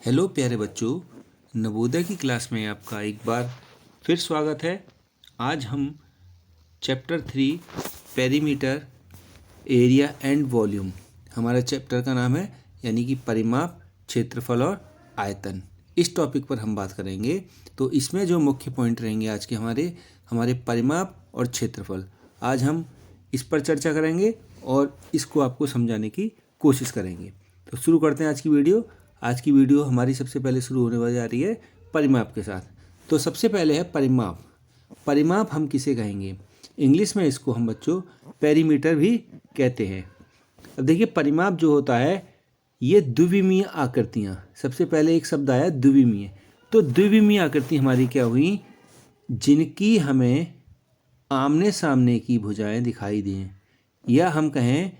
Hello प्यारे बच्चों, नवोदय की क्लास में आपका एक बार फिर स्वागत है। आज हम chapter 3 perimeter area and volume, हमारा चैप्टर का नाम है, यानी कि परिमाप, क्षेत्रफल और आयतन। इस टॉपिक पर हम बात करेंगे। तो इसमें जो मुख्य पॉइंट रहेंगे आज के हमारे परिमाप और क्षेत्रफल, आज हम इस पर चर्चा करेंगे और इसको आपको समझाने की कोशिश करेंगे। तो शुरू करते हैं आज की वीडियो। आज की वीडियो हमारी सबसे पहले शुरू होने वाली जा रही है परिमाप के साथ। तो सबसे पहले है परिमाप। परिमाप हम किसे कहेंगे? इंग्लिश में इसको हम बच्चों पेरीमीटर भी कहते हैं। अब देखिए, परिमाप जो होता है ये द्विविमीय आकृतियाँ, सबसे पहले एक शब्द आया द्विविमीय। तो द्विविमीय आकृति हमारी क्या हुई? जिनकी हमें आमने सामने की भुजाएं दिखाई दें, या हम कहें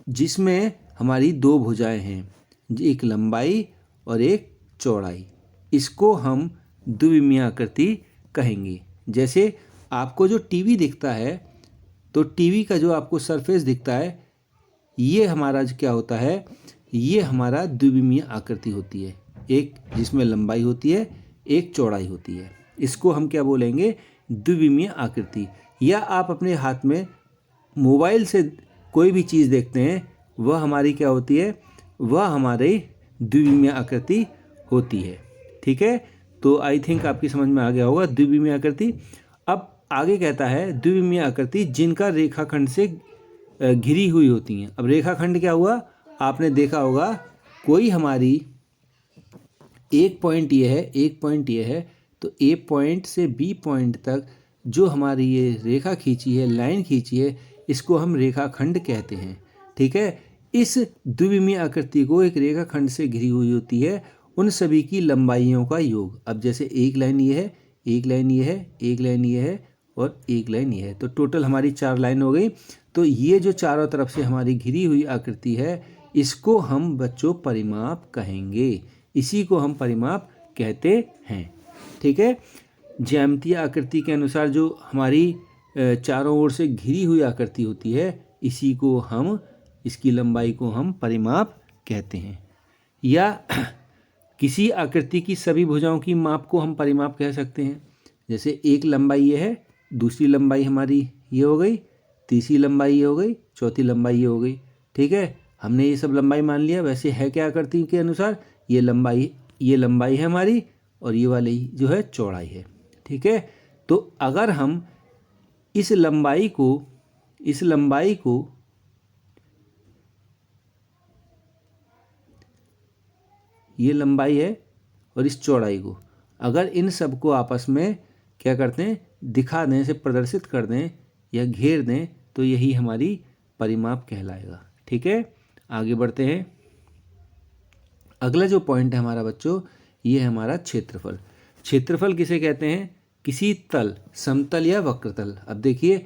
जिसमें हमारी दो भुजाएं हैं, एक लंबाई और एक चौड़ाई, इसको हम द्विविमीय आकृति कहेंगे। जैसे आपको जो टीवी दिखता है, तो टीवी का जो आपको सरफेस दिखता है, ये हमारा क्या होता है? ये हमारा द्विविमीय आकृति होती है। एक जिसमें लंबाई होती है, एक चौड़ाई होती है। इसको हम क्या बोलेंगे? द्विविमीय आकृति। या आप अपने हाथ में मोबाइल से कोई भी चीज़ देखते हैं, वह हमारी क्या होती है? वह हमारी द्विविमीय आकृति होती है। ठीक है, तो आई थिंक आपकी समझ में आ गया होगा द्विविमीय आकृति। अब आगे कहता है द्विविमीय आकृति जिनका रेखाखंड से घिरी हुई होती हैं। अब रेखाखंड क्या हुआ? आपने देखा होगा, कोई हमारी एक पॉइंट ये है, एक पॉइंट ये है, तो ए पॉइंट से बी पॉइंट तक जो हमारी ये रेखा खींची है, लाइन खींची है, इसको हम रेखाखंड कहते हैं। ठीक है, इस द्विविमीय आकृति को एक रेखाखंड से घिरी हुई होती है उन सभी की लंबाइयों का योग। अब जैसे एक लाइन ये है, एक लाइन ये है, एक लाइन ये है और एक लाइन ये है, तो टोटल हमारी 4 लाइन हो गई। तो ये जो चारों तरफ से हमारी घिरी हुई आकृति है, इसको हम बच्चों परिमाप कहेंगे। इसी को हम परिमाप कहते हैं। ठीक है, ज्यामितीय आकृति के अनुसार जो हमारी चारों ओर से घिरी हुई आकृति होती है, इसी को हम, इसकी लंबाई को हम परिमाप कहते हैं। या किसी आकृति की सभी भुजाओं की माप को हम परिमाप कह सकते हैं। जैसे एक लंबाई ये है, दूसरी लंबाई हमारी ये हो गई, तीसरी लंबाई ये हो गई, चौथी लंबाई ये हो गई। ठीक है, हमने ये सब लंबाई मान लिया। वैसे है क्या आकृति के अनुसार? ये लंबाई है हमारी, और ये वाली जो है चौड़ाई है। ठीक है, तो अगर हम इस लंबाई को ये लंबाई है और इस चौड़ाई को, अगर इन सब को आपस में क्या करते हैं? दिखा दें, से प्रदर्शित कर दें या घेर दें, तो यही हमारी परिमाप कहलाएगा। ठीक है, आगे बढ़ते हैं। अगला जो पॉइंट है हमारा बच्चों, ये है हमारा क्षेत्रफल। क्षेत्रफल किसे कहते हैं? किसी तल, समतल या वक्रतल। अब देखिए,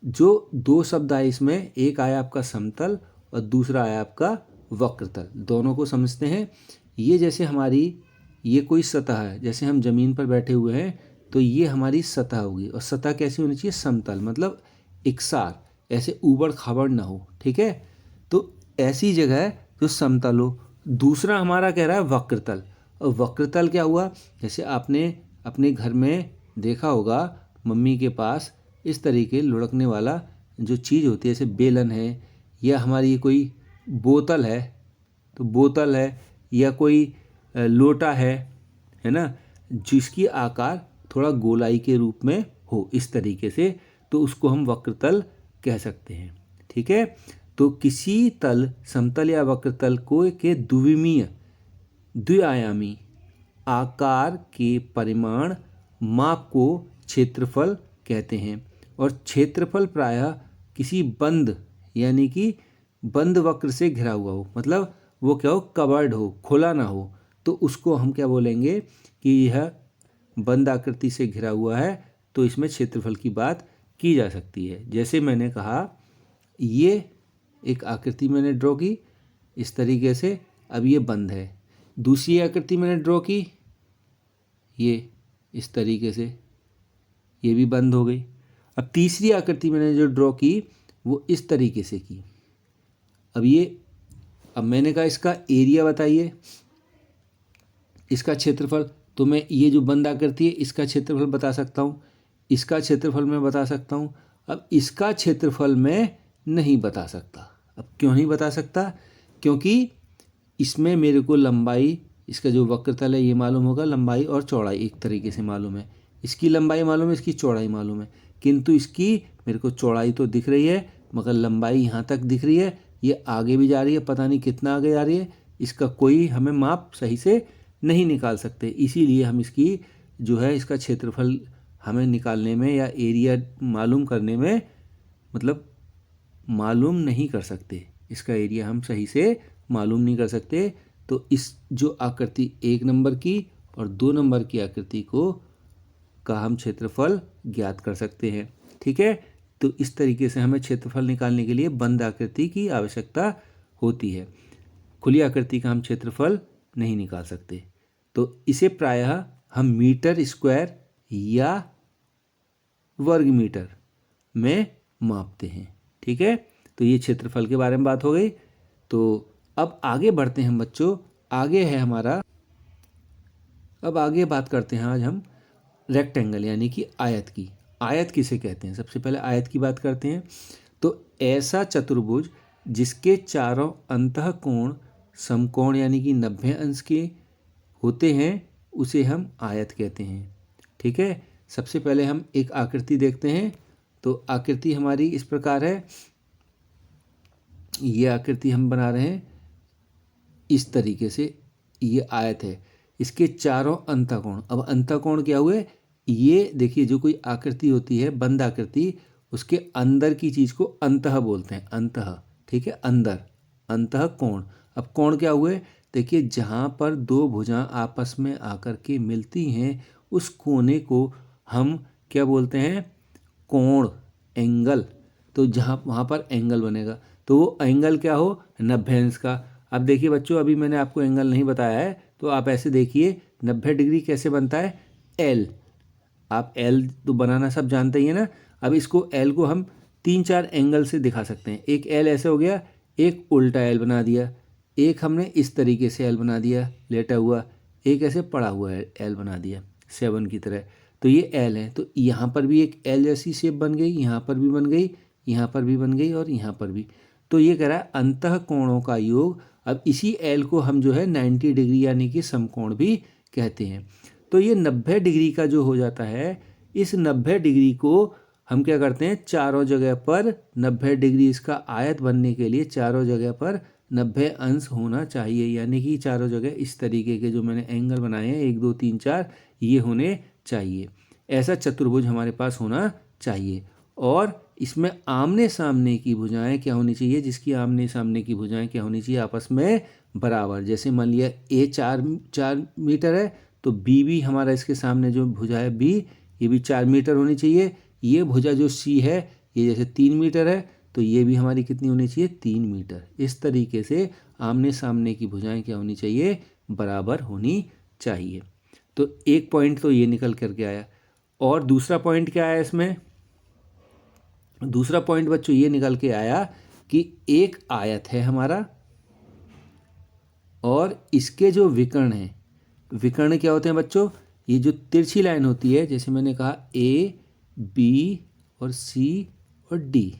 जो दो शब्द आए इसमें, एक आया आपका समतल और दूसरा आया आपका वक्रतल। दोनों को समझते हैं। ये जैसे हमारी ये कोई सतह है, जैसे हम ज़मीन पर बैठे हुए हैं, तो ये हमारी सतह होगी। और सतह कैसी होनी चाहिए? समतल, मतलब इकसार, ऐसे ऊबड़ खाबड़ ना हो। ठीक है, तो ऐसी जगह जो समतल हो। दूसरा हमारा कह रहा है वक्रतल। और वक्रतल क्या हुआ? जैसे आपने अपने घर में देखा होगा, मम्मी के पास इस तरीके लुढ़कने वाला जो चीज़ होती है, जैसे बेलन है, या हमारी कोई बोतल है, तो बोतल है, या कोई लोटा है ना, जिसकी आकार थोड़ा गोलाई के रूप में हो, इस तरीके से, तो उसको हम वक्रतल कह सकते हैं। ठीक है, तो किसी तल, समतल या वक्रतल को के द्विआयामी आकार के परिमाण माप को क्षेत्रफल कहते हैं। और क्षेत्रफल प्रायः किसी बंद, यानी कि बंद वक्र से घिरा हुआ हो, मतलब वो क्या हो? कवर्ड हो, खुला ना हो, तो उसको हम क्या बोलेंगे कि यह बंद आकृति से घिरा हुआ है, तो इसमें क्षेत्रफल की बात की जा सकती है। जैसे मैंने कहा, ये एक आकृति मैंने ड्रॉ की इस तरीके से, अब ये बंद है। दूसरी आकृति मैंने ड्रॉ की ये इस तरीके से, ये भी बंद हो गई। अब तीसरी आकृति मैंने जो ड्रॉ की वो इस तरीके से की। अब मैंने कहा इसका एरिया बताइए, इसका क्षेत्रफल तो मैं ये जो बंद आकृति है इसका क्षेत्रफल बता सकता हूँ, इसका क्षेत्रफल मैं बता सकता हूँ। अब इसका क्षेत्रफल मैं नहीं बता सकता। अब क्यों नहीं बता सकता? क्योंकि इसमें मेरे को लंबाई, इसका जो वक्रतल है ये मालूम होगा, लंबाई और चौड़ाई एक तरीके से मालूम है। इसकी लंबाई मालूम है, इसकी चौड़ाई मालूम है, किंतु इसकी मेरे को चौड़ाई तो दिख रही है मगर लंबाई यहाँ तक दिख रही है, ये आगे भी जा रही है, पता नहीं कितना आगे जा रही है, इसका कोई हमें माप सही से नहीं निकाल सकते। इसीलिए हम इसकी जो है इसका क्षेत्रफल हमें निकालने में या एरिया मालूम करने में मतलब मालूम नहीं कर सकते, इसका एरिया हम सही से मालूम नहीं कर सकते। तो इस जो आकृति 1 नंबर की और 2 नंबर की आकृति को का हम क्षेत्रफल ज्ञात कर सकते हैं। ठीक है, तो इस तरीके से हमें क्षेत्रफल निकालने के लिए बंद आकृति की आवश्यकता होती है। खुली आकृति का हम क्षेत्रफल नहीं निकाल सकते। तो इसे प्रायः हम मीटर स्क्वायर या वर्ग मीटर में मापते हैं। ठीक है, तो ये क्षेत्रफल के बारे में बात हो गई। तो अब आगे बढ़ते हैं बच्चों, आगे है हमारा, अब आगे बात करते हैं आज हम रेक्टेंगल यानी कि आयत की। आयत किसे कहते हैं? सबसे पहले आयत की बात करते हैं। तो ऐसा चतुर्भुज जिसके चारों अंतःकोण समकोण यानी कि 90 अंश के होते हैं उसे हम आयत कहते हैं। ठीक है, सबसे पहले हम एक आकृति देखते हैं। तो आकृति हमारी इस प्रकार है, ये आकृति हम बना रहे हैं इस तरीके से, ये आयत है, इसके चारों अंतःकोण। अब अंतःकोण क्या हुए? ये देखिए, जो कोई आकृति होती है बंद आकृति, उसके अंदर की चीज़ को अंतः बोलते हैं, अंतः। ठीक है, अंदर, अंतःकोण। अब कोण क्या हुए? देखिए, जहाँ पर दो भुजाएं आपस में आकर के मिलती हैं उस कोने को हम क्या बोलते हैं? कोण, एंगल। तो जहाँ वहाँ पर एंगल बनेगा, तो वो एंगल क्या हो? 90 अंश का। अब देखिए बच्चों, अभी मैंने आपको एंगल नहीं बताया है, तो आप ऐसे देखिए 90 डिग्री कैसे बनता है? एल। आप एल तो बनाना सब जानते ही है ना। अब इसको एल को हम 3-4 एंगल से दिखा सकते हैं। एक एल ऐसे हो गया, एक उल्टा एल बना दिया, एक हमने इस तरीके से एल बना दिया लेटा हुआ, एक ऐसे पड़ा हुआ एल बना दिया 7 की तरह। तो ये एल है। तो यहाँ पर भी एक एल जैसी शेप बन गई, यहाँ पर भी बन गई, यहाँ पर भी बन गई और यहाँ पर भी। तो ये कह रहा है अंतःकोणों का योग। अब इसी एल को हम जो है 90 डिग्री यानी कि समकोण भी कहते हैं। तो ये 90 डिग्री का जो हो जाता है, इस 90 डिग्री को हम क्या करते हैं? चारों जगह पर 90 डिग्री इसका आयत बनने के लिए चारों जगह पर 90 अंश होना चाहिए, यानी कि चारों जगह इस तरीके के जो मैंने एंगल बनाए हैं 1 2 3 4 ये होने चाहिए। ऐसा चतुर्भुज हमारे पास होना चाहिए। और इसमें आमने सामने की भुजाएं क्या होनी चाहिए? जिसकी आमने सामने की भुजाएं क्या होनी चाहिए? आपस में बराबर। जैसे मान लिया ए 4 मीटर है, तो बी भी हमारा इसके सामने जो भुजा है बी, ये भी 4 मीटर होनी चाहिए। ये भुजा जो सी है ये जैसे 3 मीटर है, तो ये भी हमारी कितनी होनी चाहिए? 3 मीटर। इस तरीके से आमने सामने की भुजाएं क्या होनी चाहिए? बराबर होनी चाहिए। तो एक पॉइंट तो ये निकल करके आया। और दूसरा पॉइंट क्या आया इसमें? दूसरा पॉइंट बच्चों ये निकल के आया कि एक आयत है हमारा और इसके जो विकर्ण हैं, विकर्ण क्या होते हैं बच्चों? ये जो तिरछी लाइन होती है, जैसे मैंने कहा ए बी और सी और डी,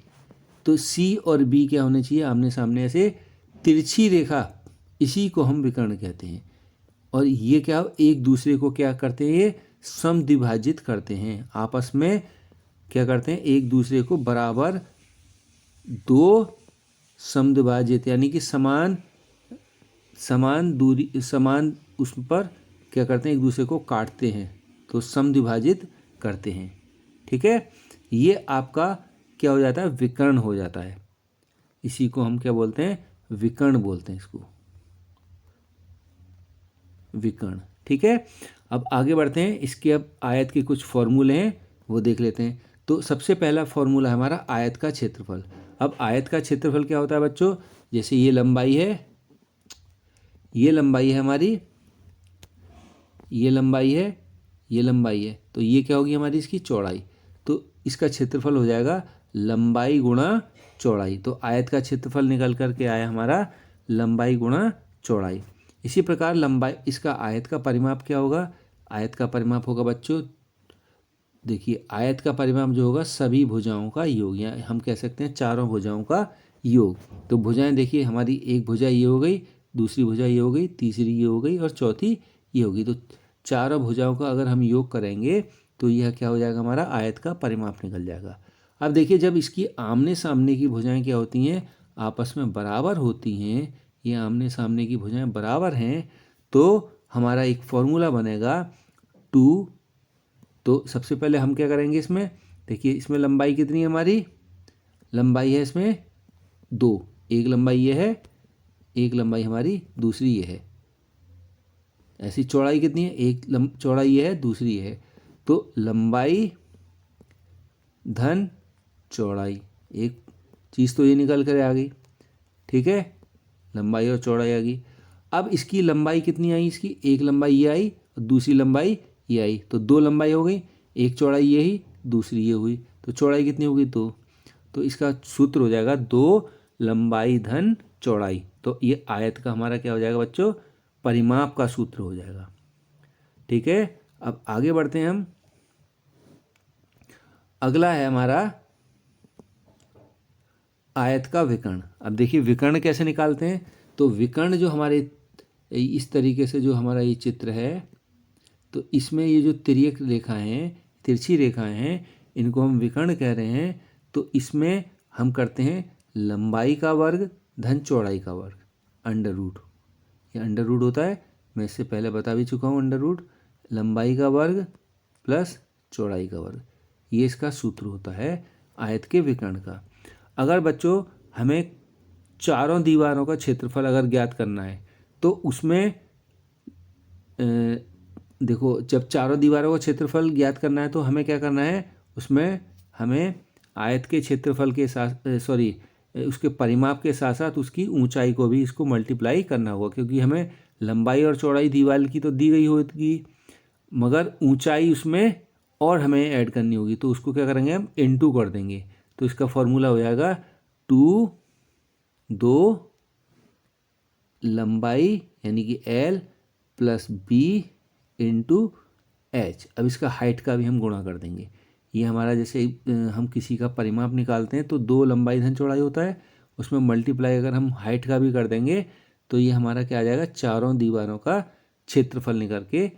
तो सी और बी क्या होने चाहिए? आमने सामने ऐसे तिरछी रेखा, इसी को हम विकर्ण कहते हैं। और ये क्या एक दूसरे को क्या करते हैं? ये समद्विभाजित करते हैं, आपस में क्या करते हैं? एक दूसरे को बराबर दो समद्विभाजित यानी कि समान दूरी, समान उस पर क्या करते हैं? एक दूसरे को काटते हैं, तो समद्विभाजित करते हैं। ठीक है, ये आपका क्या हो जाता है? विकर्ण हो जाता है। इसी को हम क्या बोलते हैं? विकर्ण बोलते हैं इसको, विकर्ण। ठीक है, अब आगे बढ़ते हैं। इसके अब आयत के कुछ फॉर्मूले हैं वो देख लेते हैं। तो सबसे पहला फॉर्मूला है हमारा आयत का क्षेत्रफल। अब आयत का क्षेत्रफल क्या होता है बच्चों? जैसे ये लंबाई है, ये लंबाई है हमारी, ये लंबाई है, ये लंबाई है, तो ये क्या होगी हमारी? इसकी चौड़ाई। तो इसका क्षेत्रफल हो जाएगा लंबाई गुणा चौड़ाई। तो आयत का क्षेत्रफल निकल करके आया हमारा लंबाई गुणा चौड़ाई। इसी प्रकार लंबाई, इसका आयत का परिमाप क्या होगा? आयत का परिमाप होगा बच्चों, देखिए आयत का परिमाप जो होगा सभी भुजाओं का योग, या हम कह सकते हैं चारों भुजाओं का योग। तो भुजाएं देखिए हमारी, एक भुजा ये हो गई, दूसरी भुजा ये हो गई, तीसरी ये हो गई और चौथी ये होगी। तो चारों भुजाओं का अगर हम योग करेंगे तो यह क्या हो जाएगा? हमारा आयत का परिमाप निकल जाएगा। अब देखिए जब इसकी आमने सामने की भुजाएं क्या होती हैं? आपस में बराबर होती हैं, ये आमने सामने की भुजाएं बराबर हैं, तो हमारा एक फॉर्मूला बनेगा 2। तो सबसे पहले हम क्या करेंगे इसमें, देखिए इसमें लंबाई कितनी है हमारी? लंबाई है इसमें 2, एक लंबाई ये है, एक लंबाई हमारी दूसरी ये है। ऐसी चौड़ाई कितनी है? एक चौड़ाई ये है, दूसरी ये है। तो लंबाई धन चौड़ाई, एक चीज़ तो ये निकल कर आ गई, ठीक है, लंबाई और चौड़ाई आ गई। अब इसकी लंबाई कितनी आई? इसकी एक लंबाई ये आई और दूसरी लंबाई ये आई, तो 2 लंबाई हो गई, एक चौड़ाई ये ही, दूसरी ये हुई, तो चौड़ाई कितनी होगी? 2। तो इसका सूत्र हो जाएगा 2 लंबाई धन चौड़ाई। तो ये आयत का हमारा क्या हो जाएगा बच्चों? परिमाप का सूत्र हो जाएगा, ठीक है। अब आगे बढ़ते हैं हम। अगला है हमारा आयत का विकर्ण। अब देखिए विकर्ण कैसे निकालते हैं? तो विकर्ण जो हमारे इस तरीके से जो हमारा ये चित्र है, तो इसमें ये जो तिर्यक रेखाएं हैं, तिरछी रेखाएं हैं, इनको हम विकर्ण कह रहे हैं। तो इसमें हम करते हैं लंबाई का वर्ग धन चौड़ाई का वर्ग, अंडर रूट। ये अंडर रूट होता है, मैं इससे पहले बता भी चुका हूँ, अंडर रूट लंबाई का वर्ग प्लस चौड़ाई का वर्ग, ये इसका सूत्र होता है आयत के विकर्ण का। अगर बच्चों हमें चारों दीवारों का क्षेत्रफल अगर ज्ञात करना है तो उसमें देखो जब चारों दीवारों का क्षेत्रफल ज्ञात करना है तो हमें क्या करना है? उसमें हमें आयत के क्षेत्रफल के साथ उसके परिमाप के साथ साथ उसकी ऊंचाई को भी इसको मल्टीप्लाई करना होगा, क्योंकि हमें लंबाई और चौड़ाई दीवार की तो दी गई होगी, मगर ऊंचाई उसमें और हमें ऐड करनी होगी। तो उसको क्या करेंगे हम? इनटू कर देंगे। तो इसका फॉर्मूला हो जाएगा 2 लंबाई यानी कि L plus B into H। अब इसका हाइट का भी हम गुणा कर देंगे। ये हमारा जैसे हम किसी का परिमाप निकालते हैं तो 2 लंबाई धन चौड़ाई होता है, उसमें मल्टीप्लाई अगर हम हाइट का भी कर देंगे तो ये हमारा क्या आ जाएगा? चारों दीवारों का क्षेत्रफल निकल के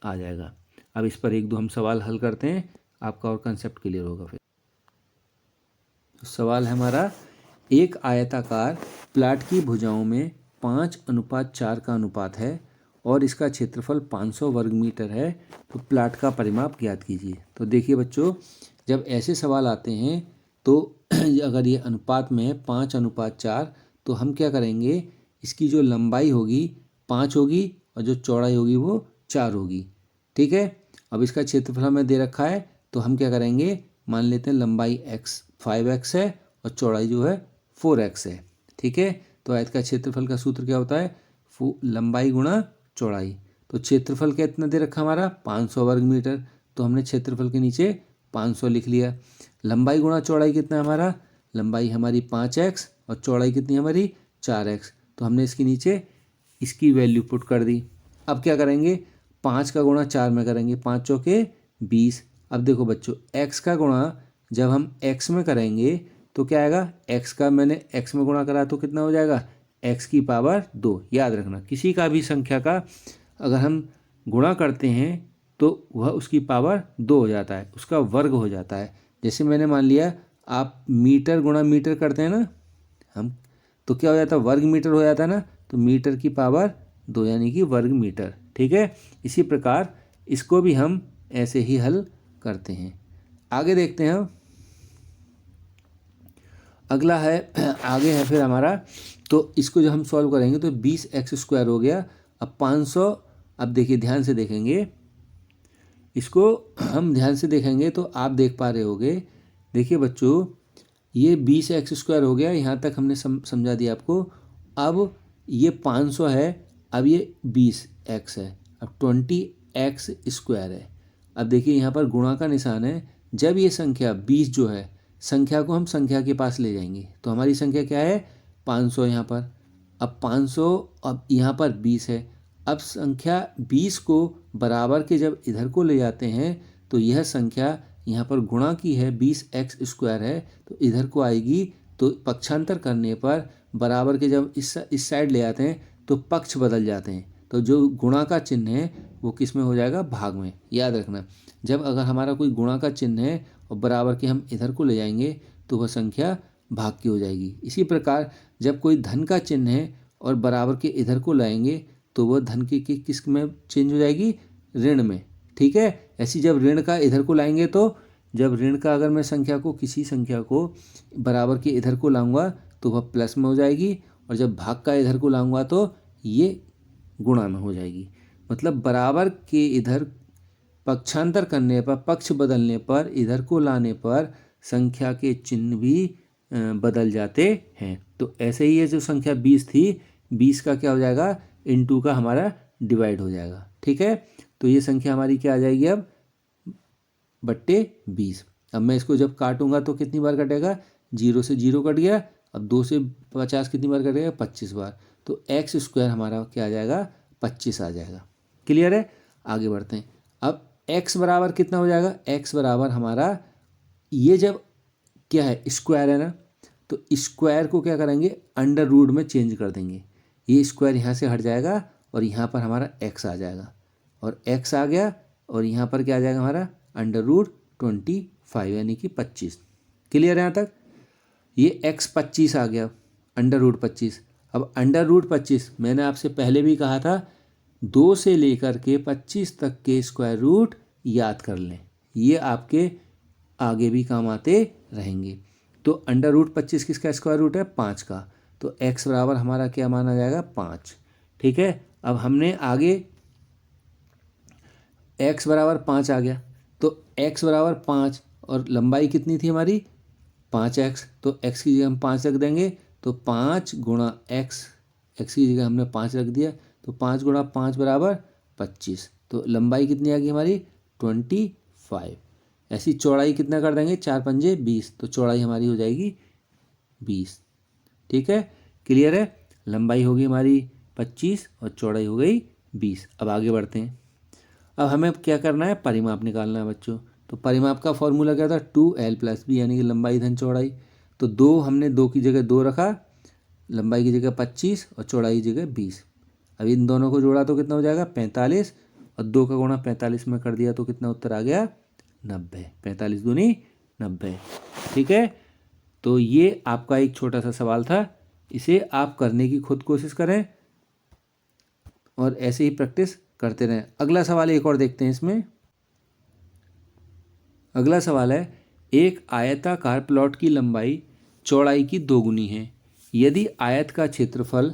आ जाएगा। अब इस पर 1-2 हम सवाल हल करते हैं, आपका और कंसेप्ट क्लियर होगा। फिर सवाल है हमारा, एक आयताकार प्लाट की भुजाओं में 5:4 का अनुपात है और इसका क्षेत्रफल 500 वर्ग मीटर है, तो प्लाट का परिमाप ज्ञात कीजिए। तो देखिए बच्चों, जब ऐसे सवाल आते हैं तो अगर ये अनुपात में है 5:4, तो हम क्या करेंगे? इसकी जो लंबाई होगी 5 होगी और जो चौड़ाई होगी वो 4 होगी, ठीक है। अब इसका क्षेत्रफल हमें दे रखा है, तो हम क्या करेंगे? मान लेते हैं लंबाई 5x है और चौड़ाई जो है 4x है, ठीक है। तो आयत का क्षेत्रफल का सूत्र क्या होता है? लंबाई गुणा चौड़ाई। तो क्षेत्रफल कितना दे रखा हमारा? 500 वर्ग मीटर, तो हमने क्षेत्रफल के नीचे 500 लिख लिया। लंबाई गुणा चौड़ाई कितना है हमारा? लंबाई हमारी 5x और चौड़ाई कितनी हमारी? 4x, तो हमने इसके नीचे इसकी वैल्यू पुट कर दी। अब क्या करेंगे? 5 का गुणा 4 में करेंगे, 5 चौके 20। अब देखो बच्चों, x का गुणा जब हम x में करेंगे तो क्या आएगा? x का मैंने x में गुणा करा तो कितना हो जाएगा? x की पावर 2। याद रखना, किसी का भी संख्या का अगर हम गुणा करते हैं तो वह उसकी पावर 2 हो जाता है, उसका वर्ग हो जाता है। जैसे मैंने मान लिया आप मीटर गुणा मीटर करते हैं ना हम, तो क्या हो जाता है? वर्ग मीटर हो जाता है ना, तो मीटर की पावर 2 यानी कि वर्ग मीटर, ठीक है। इसी प्रकार इसको भी हम ऐसे ही हल करते हैं। आगे देखते हैं, अगला है आगे है फिर हमारा, तो इसको जब हम सॉल्व करेंगे तो 20x² हो गया। अब 500, अब देखिए ध्यान से देखेंगे, इसको हम ध्यान से देखेंगे तो आप देख पा रहे होगे। देखिए बच्चों, ये 20x² हो गया, यहाँ तक हमने समझा दिया आपको। अब ये 500 है, अब ये 20x है, अब 20x² है। अब देखिए यहाँ पर गुणा का निशान है, जब ये संख्या 20 जो है, संख्या को हम संख्या के पास ले जाएंगे तो हमारी संख्या क्या है? 500 यहाँ पर। अब 500, अब यहाँ पर 20 है। अब संख्या 20 को बराबर के जब इधर को ले जाते हैं तो यह संख्या यहाँ पर गुणा की है, 20x² है, तो इधर को आएगी। तो पक्षांतर करने पर बराबर के जब इस साइड ले आते हैं तो पक्ष बदल जाते हैं। तो जो गुणा का चिन्ह है वो किस में हो जाएगा, भाग में। याद रखना, जब अगर हमारा कोई गुणा का चिन्ह है और बराबर के हम इधर को ले जाएंगे तो वह संख्या भाग की हो जाएगी। इसी प्रकार जब कोई धन का चिन्ह है और बराबर के इधर को लाएंगे तो वह धन की किस में चेंज हो जाएगी, ऋण में। ठीक है, ऐसी जब ऋण का इधर को लाएंगे तो जब ऋण का अगर मैं संख्या को किसी संख्या को बराबर के इधर को लाऊंगा तो वह प्लस में हो जाएगी, और जब भाग का इधर को लाऊंगा तो ये गुणा में हो जाएगी। मतलब बराबर के इधर पक्षांतर करने पर, पक्ष बदलने पर, इधर को लाने पर संख्या के चिन्ह भी बदल जाते हैं। तो ऐसे ही ये जो संख्या 20 थी, 20 का क्या हो जाएगा, इनटू का हमारा डिवाइड हो जाएगा। ठीक है, तो ये संख्या हमारी क्या आ जाएगी अब, बट्टे 20। अब मैं इसको जब काटूंगा तो कितनी बार कटेगा, 0 से 0 कट गया। अब 2 से 50 कितनी बार कटेगा, 25 बार। तो x² हमारा क्या आ जाएगा, 25 आ जाएगा। क्लियर है, आगे बढ़ते हैं। अब x बराबर कितना हो जाएगा, x बराबर हमारा, ये जब क्या है, स्क्वायर है ना, तो स्क्वायर को क्या करेंगे, अंडर रूट में चेंज कर देंगे। ये स्क्वायर यहाँ से हट जाएगा और यहाँ पर हमारा x आ जाएगा, और x आ गया, और यहाँ पर क्या आ जाएगा हमारा, √25 यानी कि 25। क्लियर है यहाँ तक। ये x 25 आ गया, √25। अब √25 मैंने आपसे पहले भी कहा था, 2 से लेकर के 25 तक के स्क्वायर रूट याद कर लें, ये आपके आगे भी काम आते रहेंगे। तो √25 किसका स्क्वायर रूट है, 5 का। तो x बराबर हमारा क्या माना जाएगा, 5। ठीक है, अब हमने आगे x बराबर 5 आ गया, तो x बराबर 5 और लंबाई कितनी थी हमारी, 5x। तो x की जगह हम 5 रख देंगे, तो 5 गुणा x, x की जगह हमने 5 रख दिया, तो 5 गुणा 5 बराबर 25। तो लंबाई कितनी आ गई हमारी, 25। ऐसी चौड़ाई कितना कर देंगे, 4 पंजे 20, तो चौड़ाई हमारी हो जाएगी 20। ठीक है, क्लियर है। लंबाई होगी हमारी 25 और चौड़ाई हो गई 20। अब आगे बढ़ते हैं। अब हमें क्या करना है, परिमाप निकालना है बच्चों। तो परिमाप का फॉर्मूला क्या था, 2l + b, यानी कि लंबाई धन चौड़ाई। तो 2 हमने 2 की जगह 2 रखा, लंबाई की जगह 25 और चौड़ाई की जगह 20। अब इन दोनों को जोड़ा तो कितना हो जाएगा, 45, और 2 का गुणा 45 में कर दिया तो कितना उत्तर आ गया, 90। 45 दूनी 90। ठीक है, तो ये आपका एक छोटा सा सवाल था, इसे आप करने की खुद कोशिश करें और ऐसे ही प्रैक्टिस करते रहें। अगला सवाल एक और देखते हैं इसमें। अगला सवाल है, एक आयताकार प्लॉट की लंबाई चौड़ाई की 2 गुनी है। यदि आयत का क्षेत्रफल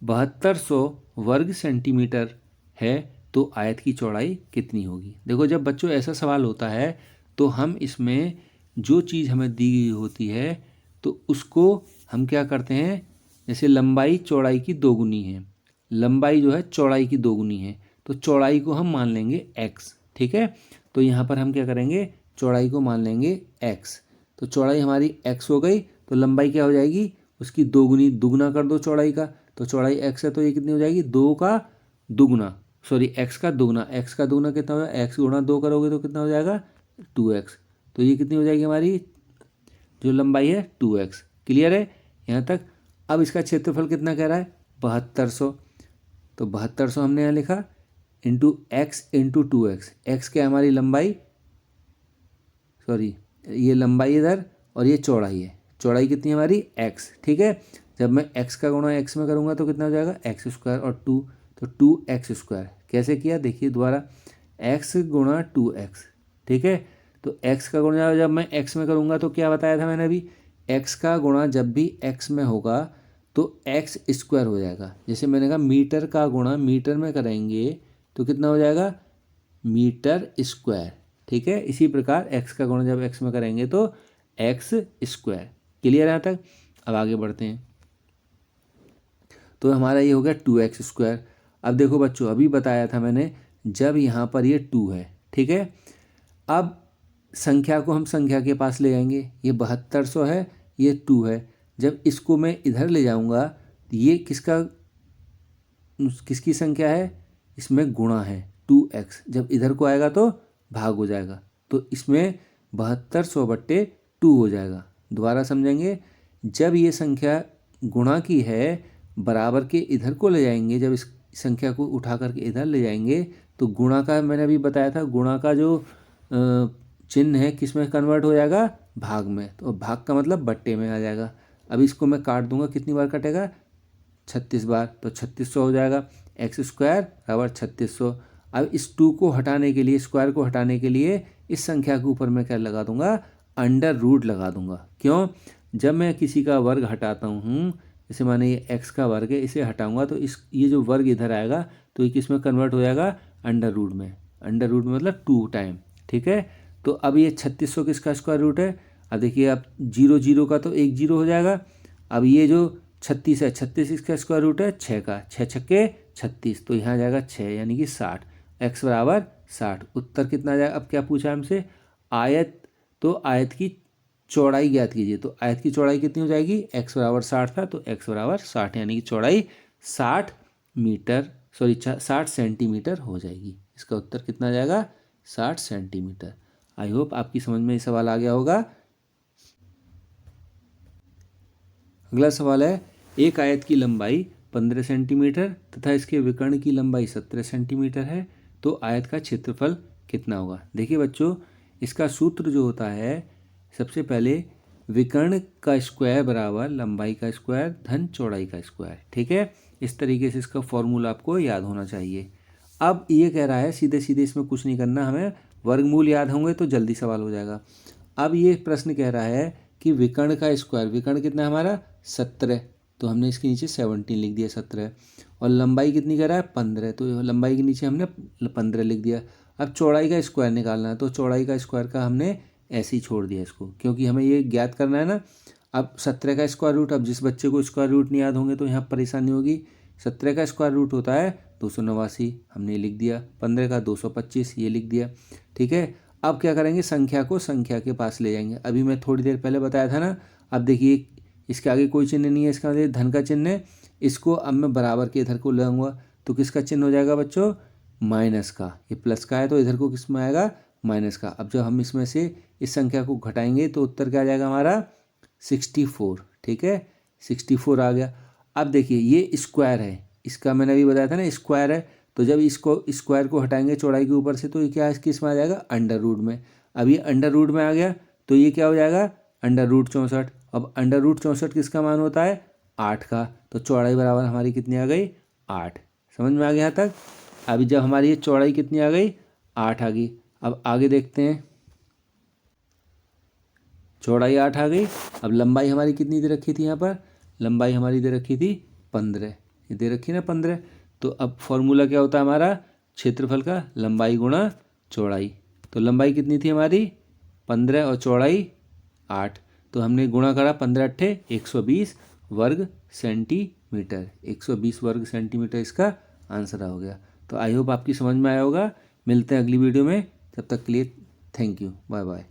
7200 वर्ग सेंटीमीटर है तो आयत की चौड़ाई कितनी होगी। देखो, जब बच्चों ऐसा सवाल होता है तो हम इसमें जो चीज़ हमें दी गई होती है तो उसको हम क्या करते हैं, जैसे लंबाई चौड़ाई की 2 गुनी है, लंबाई जो है चौड़ाई की 2 गुनी है, तो चौड़ाई को हम मान लेंगे x। ठीक है, तो यहाँ पर हम क्या करेंगे, चौड़ाई को मान लेंगे x। तो चौड़ाई हमारी x हो गई, तो लंबाई क्या हो जाएगी, उसकी 2 गुनी, दुगना कर दो चौड़ाई का। तो चौड़ाई x है तो ये कितनी हो जाएगी, 2 का दुगना, सॉरी x का दुगना। x का दुगना कितना हो जाएगा, x गुणा 2 करोगे तो कितना हो जाएगा, 2x। तो ये कितनी हो जाएगी हमारी जो लंबाई है, 2x। क्लियर है यहाँ तक। अब इसका क्षेत्रफल कितना कह रहा है, 7200। तो 7200 हमने यहाँ लिखा, into x into 2x। x क्या हमारी लंबाई, सॉरी ये लंबाई इधर और ये चौड़ाई है, चौड़ाई कितनी है हमारी, x। ठीक है, जब मैं x का गुणा x में करूँगा तो कितना हो जाएगा, x² और 2, तो 2x²। कैसे किया देखिए दोबारा, x गुणा 2x। ठीक है, तो x का गुणा जब मैं x में करूँगा तो क्या बताया था मैंने अभी, x का गुणा जब भी x में होगा तो x² हो जाएगा। जैसे मैंने कहा मीटर का गुणा मीटर में करेंगे तो कितना हो जाएगा, मीटर²। ठीक है, इसी प्रकार x का गुणा जब x में करेंगे तो x²। क्लियर यहाँ तक। अब आगे बढ़ते हैं। तो हमारा ये हो गया 2x²। अब देखो बच्चों, अभी बताया था मैंने, जब यहाँ पर ये 2 है, ठीक है, अब संख्या को हम संख्या के पास ले जाएंगे। ये 7200 है, ये 2 है, जब इसको मैं इधर ले जाऊँगा ये किसकी संख्या है, इसमें गुणा है 2x, जब इधर को आएगा तो भाग हो जाएगा, तो इसमें 7200/2 हो जाएगा। दोबारा समझेंगे, जब ये संख्या गुणा की है, बराबर के इधर को ले जाएंगे, जब इस संख्या को उठा करके इधर ले जाएंगे तो गुणा का मैंने अभी बताया था, गुणा का जो चिन्ह है किस में कन्वर्ट हो जाएगा, भाग में, तो भाग का मतलब बट्टे में आ जाएगा। अब इसको मैं काट दूंगा, कितनी बार कटेगा, 36 बार, तो 3600 हो जाएगा। x² बराबर 3600। अब इस 2 को हटाने के लिए, स्क्वायर को हटाने के लिए इस संख्या के ऊपर मैं क्या लगा दूंगा, अंडर रूट लगा दूंगा। क्यों, जब मैं किसी का वर्ग हटाता हूँ, जैसे माने ये x का वर्ग है, इसे हटाऊंगा तो ये जो वर्ग इधर आएगा तो ये किस में कन्वर्ट हो जाएगा, अंडर रूट में। अंडर रूट में मतलब 2 टाइम, ठीक है। तो अब ये 3600 किसका स्क्वायर रूट है, अब देखिए, अब 0 0 का तो 1 0 हो जाएगा। अब ये जो 36 है, 36 इसका स्क्वायर रूट है 6 का, 6 छक्के 36, तो यहाँ आ जाएगा 6 यानी कि 60, x बराबर 60। उत्तर कितना आ जाएगा, अब क्या पूछा हमसे, आयत, तो आयत की चौड़ाई ज्ञात कीजिए, तो आयत की चौड़ाई कितनी हो जाएगी, x बराबर 60 था, तो x बराबर 60 यानी कि चौड़ाई 60 मीटर, सॉरी 60 सेंटीमीटर हो जाएगी। इसका उत्तर कितना आ जाएगा, 60 सेंटीमीटर। आई होप आपकी समझ में ये सवाल आ गया होगा। अगला सवाल है, एक आयत की लंबाई 15 सेंटीमीटर तथा इसके विकर्ण की लंबाई 17 सेंटीमीटर है, तो आयत का क्षेत्रफल कितना होगा। देखिए बच्चों, इसका सूत्र जो होता है, सबसे पहले विकर्ण का स्क्वायर बराबर लंबाई का स्क्वायर धन चौड़ाई का स्क्वायर, ठीक है। इस तरीके से इसका फॉर्मूला आपको याद होना चाहिए। अब ये कह रहा है, सीधे सीधे इसमें कुछ नहीं करना, हमें वर्गमूल याद होंगे तो जल्दी सवाल हो जाएगा। अब ये प्रश्न कह रहा है कि विकर्ण का स्क्वायर, विकर्ण कितना है हमारा 17, तो हमने इसके नीचे 17 लिख दिया 17, और लंबाई कितनी कह रहा है 15, तो लंबाई के नीचे हमने 15 लिख दिया। अब चौड़ाई का स्क्वायर निकालना है, तो चौड़ाई का स्क्वायर का हमने ऐसे ही छोड़ दिया इसको, क्योंकि हमें ये ज्ञात करना है ना। अब 17 का स्क्वायर रूट, अब जिस बच्चे को स्क्वायर रूट नहीं याद होंगे तो यहाँ परेशानी होगी। 17 का स्क्वायर रूट होता है 289, हमने लिख दिया। 15 का 225, ये लिख दिया, ठीक है। अब क्या करेंगे, संख्या को संख्या के पास ले जाएंगे। अभी मैं थोड़ी देर पहले बताया था ना, अब देखिए इसके आगे कोई चिन्ह नहीं है, इसका मतलब धन का चिन्ह है। इसको अब मैं बराबर के इधर को ले आऊँगा, तो किसका चिन्ह हो जाएगा बच्चों, माइनस का। ये प्लस का है तो इधर को किस में आएगा, माइनस का। अब जब हम इसमें से इस संख्या को घटाएंगे तो उत्तर क्या आ जाएगा हमारा 64, ठीक है, 64 आ गया। अब देखिए ये स्क्वायर है, इसका मैंने अभी बताया था ना स्क्वायर है, तो जब इसको स्क्वायर को हटाएंगे चौड़ाई के ऊपर से तो ये क्या किस में आ जाएगा, अंडर रूट में। अब ये अंडर रूट में आ गया तो ये क्या हो जाएगा, अंडर रूट 64। अब अंडर रूट 64 किसका मान होता है, 8 का, तो चौड़ाई बराबर हमारी कितनी आ गई, 8। समझ में आ गया यहाँ तक। अभी जब हमारी ये चौड़ाई कितनी आ गई, 8 आ गई। अब आगे देखते हैं, चौड़ाई 8 आ गई। अब लंबाई हमारी कितनी दे रखी थी, यहाँ पर लंबाई हमारी दे रखी थी 15, ये दे रखी ना 15। तो अब फॉर्मूला क्या होता है हमारा, क्षेत्रफल का लंबाई गुणा चौड़ाई। तो लंबाई कितनी थी हमारी 15 और चौड़ाई 8, तो हमने गुणा करा, 15 × 8 = 120 वर्ग सेंटीमीटर। 120 वर्ग सेंटीमीटर इसका आंसर हो गया। तो आई होप आपकी समझ में आया होगा। मिलते हैं अगली वीडियो में, तब तक के लिए थैंक यू, बाय बाय।